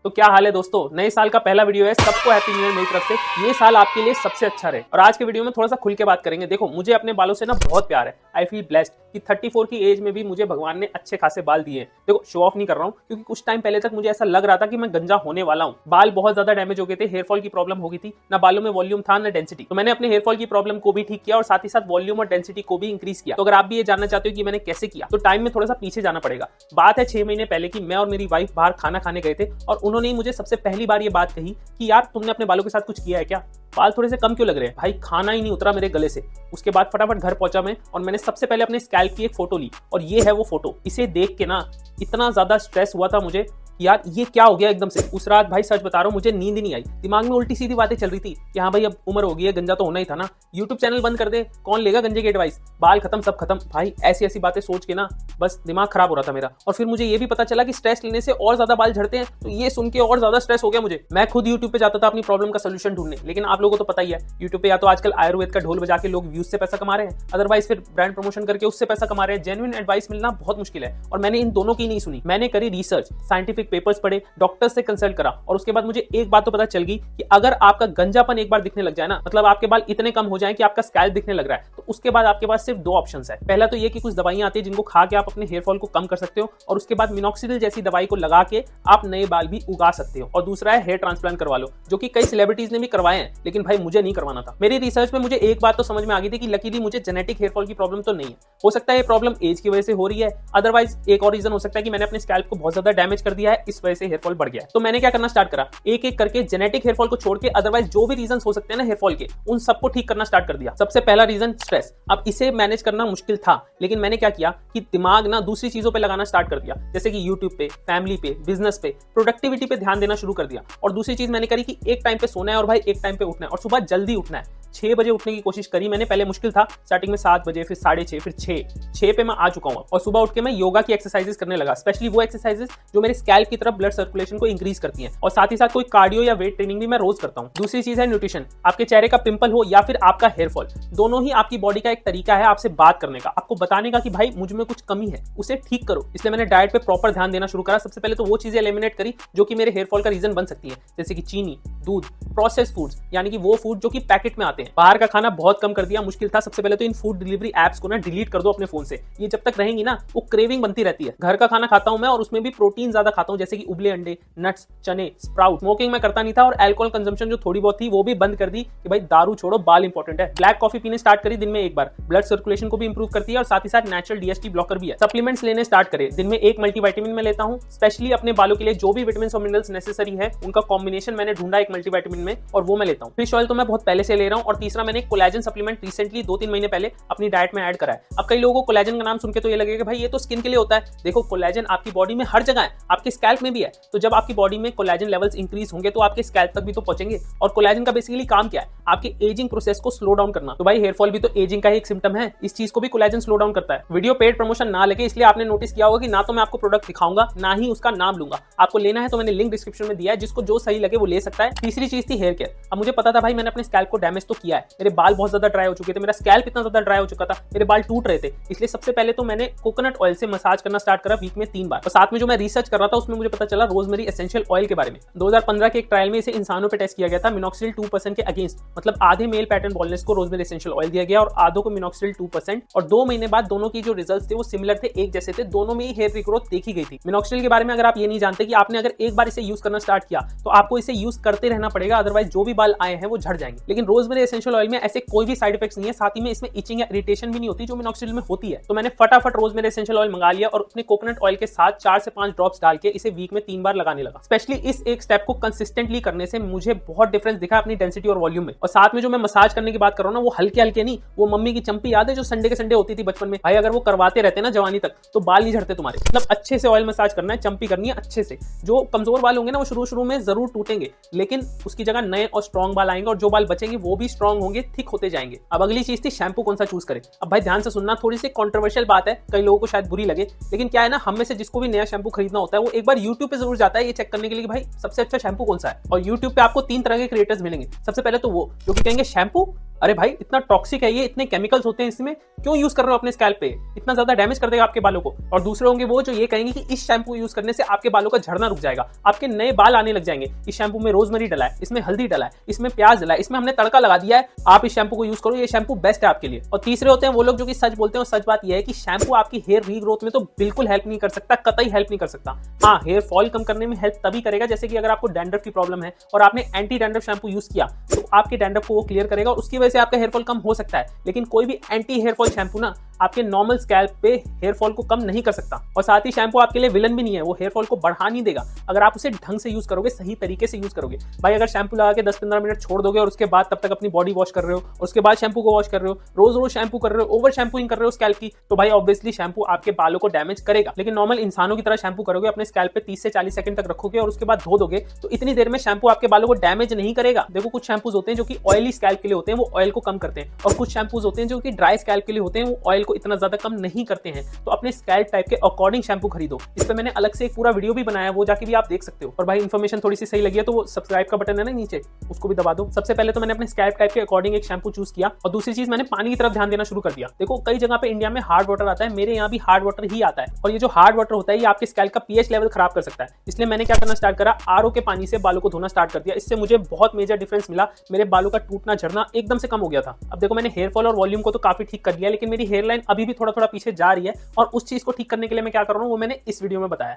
तो क्या हाल है दोस्तों, नए साल का पहला वीडियो है। सबको हैप्पी न्यू ईयर मेरी तरफ से। ये साल आपके लिए सबसे अच्छा रहे। और आज के वीडियो में थोड़ा सा खुल के बात करेंगे। देखो, मुझे अपने बालों से ना बहुत प्यार है। आई फील ब्लेस्ड कि 34 की एज में भी मुझे भगवान ने अच्छे खासे बाल दिए हैं। देखो, शो ऑफ नहीं कर रहा हूँ, क्योंकि कुछ टाइम पहले तक मुझे ऐसा लग रहा था कि मैं गंजा होने वाला हूँ। बाल बहुत ज्यादा डैमेज हो गए थे, हेयर फॉल की प्रॉब्लम हो गई थी, ना बालों में वॉल्यूम था ना डेंसिटी। तो मैंने अपने हेयर फॉल की प्रॉब्लम को भी ठीक किया और साथ ही साथ वॉल्यूम और डेंसिटी को भी इंक्रीज किया। तो अगर आप भी ये जानना चाहते हो कि मैंने कैसे किया, तो टाइम में थोड़ा सा पीछे जाना पड़ेगा। बात है 6 महीने पहले की। मैं और मेरी वाइफ बाहर खाना खाने गए थे और उन्होंने मुझे सबसे पहली बार ये बात कही कि यार, तुमने अपने बालों के साथ कुछ किया है क्या? बाल थोड़े से कम क्यों लग रहे हैं? भाई, खाना ही नहीं उतरा मेरे गले से। उसके बाद फटाफट घर पहुंचा मैं और मैंने सबसे पहले अपने स्कैल्प की एक फोटो ली और ये है वो फोटो। इसे देख के ना इतना ज्यादा स्ट्रेस हुआ था मुझे, यार ये क्या हो गया एकदम से। उस रात भाई सच बता रहा हूँ, मुझे नींद नहीं आई। दिमाग में उल्टी सीधी बातें चल रही थी कि हाँ भाई, अब उम्र हो गई है, गंजा तो होना ही था ना। यूट्यूब चैनल बंद कर दे, कौन लेगा गंजे की एडवाइस, बाल खत्म सब खत्म। भाई ऐसी ऐसी बातें सोच के ना बस दिमाग खराब हो रहा था मेरा। और फिर मुझे ये भी पता चला कि स्ट्रेस लेने से और ज्यादा बाल झड़ते हैं। तो ये सुन के और ज्यादा स्ट्रेस हो गया मुझे। मैं खुद यूट्यूब पे जाता था अपनी प्रॉब्लम का सोल्यूशन ढूंढने, लेकिन आप लोगों को तो पता ही है, यूट्यूब पे या तो आजकल आयुर्वेद का ढोल बजा के लोग व्यूज से पैसा कमा रहे हैं, अदरवाइज फिर ब्रांड प्रमोशन करके उससे पैसा कमा रहे हैं। जेन्युइन एडवाइस मिलना बहुत मुश्किल है और मैंने इन दोनों की नहीं सुनी। मैंने करी रिसर्च, साइंटिफिक पेपर्स पढ़े, डॉक्टर से कंसल्ट करा और उसके बाद मुझे एक बात तो पता चल गई कि अगर आपका गंजापन एक बार दिखने लग जाए ना, मतलब आपके बाल इतने कम हो जाएं कि आपका स्कैल्प दिखने लग रहा है, तो उसके बाद आपके पास सिर्फ 2 ऑप्शंस है। पहला तो ये कि कुछ दवाइयां आती है जिनको खा के आप अपने हेयर फॉल को कम कर सकते हो, और उसके बाद मिनॉक्सिडिल जैसी दवाई को लगा के आप नए बाल भी उगा सकते हो। और दूसरा है हेयर ट्रांसप्लांट करवा लो, जो कि कई सेलिब्रिटीज ने भी करवाए हैं, लेकिन भाई मुझे नहीं करवाना था। मेरी रिसर्च में मुझे एक बात तो समझ में आ गई थी कि लकीली मुझे जेनेटिक हेयर फॉल की प्रॉब्लम तो नहीं है। हो सकता है ये प्रॉब्लम एज की वजह से हो रही है, अदरवाइज एक और रीजन हो सकता है कि मैंने अपने स्कैल्प को बहुत ज्यादा डैमेज कर दिया है, इस वजह से हेयर फॉल बढ़ गया है। तो मैंने क्या करना स्टार्ट करा, एक एक करके जेनेटिक हेयर फॉल को छोड़ के अदरवाइज जो भी रीजन हो सकते हैं ना हेयर फॉल के, उन सबको ठीक करना स्टार्ट कर दिया। सबसे पहला रीजन स्ट्रेस। अब इसे मैनेज करना मुश्किल था, लेकिन मैंने क्या किया कि दिमाग ना दूसरी चीजों पे लगाना स्टार्ट कर दिया, जैसे कि यूट्यूब पे, फैमिली पे, बिजनेस पे, प्रोडक्टिविटी पे ध्यान देना शुरू कर दिया। और दूसरी चीज मैंने करी कि एक टाइम पे सोना है और भाई एक टाइम पे उठना है, और सुबह जल्दी उठना है। 6 बजे उठने की कोशिश करी मैंने। पहले मुश्किल था, स्टार्टिंग में 7 बजे, फिर 6:30, फिर 6 पे मैं आ चुका हूँ। और सुबह उठ के मैं योगा की एक्सरसाइजेस करने लगा, स्पेशली वो एक्सरसाइजेस जो मेरे स्कैल्प की तरफ ब्लड सर्कुलेशन को इंक्रीज करती हैं। और साथ ही साथ कोई कार्डियो या वेट ट्रेनिंग भी मैं रोज करता हूँ। दूसरी चीज है न्यूट्रिशन। आपके चेहरे का पिंपल हो या फिर आपका हेयर फॉल, दोनों ही आपकी बॉडी का एक तरीका है आपसे बात करने का, आपको बताने का कि भाई मुझ में कुछ कमी है, उसे ठीक करो। इसलिए मैंने डाइट पे प्रॉपर ध्यान देना शुरू करा। सबसे पहले तो वो चीजें एलिमिनेट करी जो कि मेरे हेयर फॉल का रीजन बन सकती है, जैसे कि चीनी, दूध, प्रोसेस्ड फूड्स, यानी कि वो फूड जो कि पैकेट में आते हैं। बाहर का खाना बहुत कम कर दिया। मुश्किल था। सबसे पहले तो इन फूड डिलीवरी एप्स को ना डिलीट कर दो अपने फोन से। ये जब तक रहेंगी ना, वो क्रेविंग बनती रहती है। घर का खाना खाता हूं मैं और उसमें भी प्रोटीन ज्यादा खाता हूं, जैसे कि उबले अंडे, नट्स, चने, स्प्राउट। स्मोकिंग मैं करता नहीं था और अल्कोहल कंजम्पशन जो थोड़ी बहुत थी वो भी बंद कर दी कि भाई दारू छोड़ो, बाल इंपॉर्टेंट है। ब्लैक कॉफी पीने स्टार्ट करी दिन में एक बार, ब्लड सर्कुलेशन को भी इंप्रूव करती है और साथ ही साथ नेचुरल डीएचटी ब्लॉकर भी है। सप्लीमेंट्स लेने स्टार्ट करे, दिन में एक मल्टीविटामिन में लेता हूं, स्पेशली अपने बालों के लिए जो भी विटामिन और मिनरल्स नेसेसरी है उनका कॉम्बिनेशन मैंने ढूंढा एक मल्टीविटामिन में, और वो मैं लेता हूं। फिश ऑयल तो मैं बहुत पहले से ले रहा हूं। और तीसरा, मैंने कोलेजन सप्लीमेंट रिसेंटली 2-3 महीने पहले अपनी डाइट में ऐड करा है। अब कई लोगों को कोलेजन का नाम सुन के तो ये लगेगा कि भाई ये तो स्किन के लिए होता है। देखो, कोलेजन आपकी बॉडी में हर जगह है, आपके स्कैल्प में भी है। तो जब आपकी बॉडी में कोलेजन लेवल्स इंक्रीज होंगे तो आपके स्कैल्प तक भी तो पहुंचेंगे। और कोलेजन का बेसिकली काम क्या है? आपके एजिंग प्रोसेस को स्लो डाउन करना। तो भाई हेयर फॉल भी तो एजिंग का ही एक सिम्टम है, इस चीज को भी कोलेजन स्लो डाउन करता है। वीडियो पेड प्रमोशन ना लेके, इसलिए आपने नोटिस किया होगा कि ना तो मैं आपको प्रोडक्ट दिखाऊंगा, ना ही उसका नाम लूंगा। आपको लेना है तो मैंने लिंक डिस्क्रिप्शन में दिया है, जिसको जो सही लगे वो ले सकता है। तीसरी चीज थी हेयर केयर। अब मुझे पता था भाई मैंने अपने स्कैल्प को डैमेज तो किया है, मेरे बाल बहुत ज्यादा ड्राई हो चुके थे, मेरा स्कैल्प इतना ज्यादा ड्राई हो चुका था, मेरे बाल टूट रहे थे। इसलिए सबसे पहले तो मैंने कोकोनट ऑयल से मसाज करना स्टार्ट करा वीक में 3 बार। और साथ में जो मैं रिसर्च कर रहा था उसमें मुझे पता चला रोजमेरी एसेंशियल ऑयल के बारे में। 2015 के एक ट्रायल में इसे इंसानों पे टेस्ट किया गया था, मिनॉक्सिडिल 2% के अगेंस्ट, मतलब आधे मेल पैटर्न बॉल्डनेस को रोजमेरी एसेंशियल ऑयल दिया गया और आधों को मिनॉक्सिडिल 2%। और 2 महीने बाद दोनों की जो रिजल्ट्स थे वो सिमिलर थे, एक जैसे थे, दोनों में ही हेयर रिग्रोथ देखी गई थी। मिनॉक्सिडिल के बारे में अगर आप ये नहीं जानते कि आपने अगर एक बार इसे यूज करना स्टार्ट किया तो आपको इसे यूज करते रहना पड़ेगा, अदरवाइज जो भी बाल आए हैं वो झड़ जाएंगे। लेकिन रोजमेरी एसेंशियल ऑयल में ऐसे कोई भी साइड इफेक्ट्स नहीं है, साथ ही में इसमें इचिंग या इरिटेशन भी नहीं होती जो मिनॉक्सिडिल में होती है। तो मैंने फटाफट रोजमेरी एसेंशियल ऑयल मंगा लिया और अपने कोकोनट ऑयल के साथ 4 से 5 ड्रॉप्स डाल के इसे वीक में 3 बार लगाने लगा। स्पेशली इस एक स्टेप को कंसिस्टेंटली करने से मुझे बहुत डिफरेंस दिखा अपनी डेंसिटी और वॉल्यूम में। और साथ में जो मैं मसाज करने की बात कर रहा हूं ना, वो हल्के हल्के नहीं, वो मम्मी की चंपी याद है जो संडे के संडे होती थी बचपन में, भाई अगर वो करवाते रहते ना जवानी तक तो बाल नहीं झड़ते तुम्हारे। मतलब अच्छे से ऑयल मसाज करना है, चंपी करनी है अच्छे से। जो कमजोर बाल होंगे ना वो शुरू में जरूर टूटेंगे, लेकिन उसकी जगह नए और स्ट्रॉन्ग बाल आएंगे, और जो बाल बचेंगे वो भी स्ट्रॉन्ग होंगे, थिक होते जाएंगे। अब अगली चीज थी शैम्पू कौन सा चूज करें। अब भाई ध्यान से सुनना, थोड़ी सी कंट्रोवर्शियल बात है, कई लोगों को शायद बुरी लगे, लेकिन क्या है ना, हम में से जिसको भी नया शैम्पू खरीदना होता है वो एक बार यूट्यूब पे जरूर जाता है ये चेक करने के लिए कि भाई सबसे अच्छा शैम्पू कौन सा है। और यूट्यूब पे आपको 3 तरह के क्रिएटर्स मिलेंगे। सबसे पहले तो वो जो कि कहेंगे शैम्पू, अरे भाई इतना टॉक्सिक है ये, इतने केमिकल्स होते हैं इसमें, क्यों यूज कर रहे हो अपने स्कैल्प पे, इतना ज्यादा डैमेज कर देगा आपके बालों को। और दूसरे होंगे वो जो ये कहेंगे कि इस शैम्पू यूज करने से आपके बालों का झड़ना रुक जाएगा, आपके नए बाल आने लग जाएंगे, इस शैम्पू में रोजमेरी डला है, इसमें हल्दी डला है, इसमें प्याज डला है, इसमें हमने तड़का लगा दिया है, आप इस शैम्पू को यूज करो, ये शैम्पू बेस्ट है आपके लिए। और तीसरे होते हैं वो लोग जो कि सच बोलते हैं, और सच बात यह है कि शैम्पू आपकी हेयर रीग्रोथ में तो बिल्कुल हेल्प नहीं कर सकता, कतई हेल्प नहीं कर सकता। हाँ, हेयर फॉल कम करने में हेल्प तभी करेगा जैसे कि अगर आपको डैंड्रफ की प्रॉब्लम है और आपने एंटी डैंड्रफ शैम्पू यूज किया तो आपके डैंड्रफ को वो क्लियर करेगा और उसकी वजह से आपका हेयर फॉल कम हो सकता है। लेकिन कोई भी एंटी हेयर फॉल शैम्पू ना आपके नॉर्मल स्कैल्प पे हेयर फॉल को कम नहीं कर सकता। और साथ ही शैम्पू आपके लिए विलन भी नहीं है, वो हेयर फॉल को बढ़ा नहीं देगा अगर आप उसे ढंग से यूज करोगे, सही तरीके से यूज करोगे। भाई अगर शैम्पू लगा के 10-15 मिनट छोड़ दोगे और उसके बाद तब तक अपनी बॉडी वॉश कर रहे हो, उसके बाद शैम्पू को वॉश कर रहे हो, रोज रोज शैम्पू कर रहे हो, ओवर शैम्पूइंग कर रहे हो स्कैल्प की, तो भाई ऑब्वियसली शैम्पू आपके बालों को डैमेज करेगा। लेकिन नॉर्मल इंसानों की तरह शैम्पू करोगे, अपने स्कैल्प पे 30 से 40 सेकंड तक रखोगे और उसके बाद धो दोगे, तो इतनी देर में शैम्पू आपके बालों को डैमेज नहीं करेगा। देखो कुछ शैम्पूज होते हैं जो कि ऑयली स्कैल्प के लिए होते हैं, वो ऑयल को कम करते हैं, और कुछ शैम्पूज होते हैं जो कि ड्राई स्कैल्प के लिए होते हैं, वो ऑयल को इतना ज्यादा कम नहीं करते हैं। तो अपने स्कैल्प टाइप के अकॉर्डिंग शैम्पू खरीदो। इस पे मैंने अलग से एक पूरा वीडियो भी बनाया है, वो जाके भी आप देख सकते हो। और भाई इन्फॉर्मेशन थोड़ी सी सही लगी है तो वो सब्सक्राइब का बटन है ना नीचे, उसको भी दबा दो। सबसे पहले तो मैंने अपने स्कैल्प टाइप के अकॉर्डिंग एक शैम्पू चूज किया, और दूसरी चीज मैंने पानी की तरफ ध्यान देना शुरू कर दिया। देखो कई जगह पे इंडिया में हार्ड वाटर आता है, मेरे यहाँ भी हार्ड वाटर ही आता है, और ये जो हार्ड वाटर होता है ये आपके स्कैल्प का पीएच लेवल खराब कर सकता है। इसलिए मैंने क्या करना स्टार्ट करा, आरओ के पानी से बालों को धोना स्टार्ट कर दिया। इससे मुझे बहुत मेजर डिफरेंस मिला, मेरे बालों का टूटना झड़ना एकदम से कम हो गया था। अब देखो मैंने हेयर फॉल और वॉल्यूम को तो काफी ठीक कर लिया, लेकिन मेरी हेयर लाइन अभी भी थोड़ा थोड़ा पीछे जा रही है, और उस चीज को ठीक करने के लिए मैं क्या कर रहा हूँ वो मैंने इस वीडियो में बताया।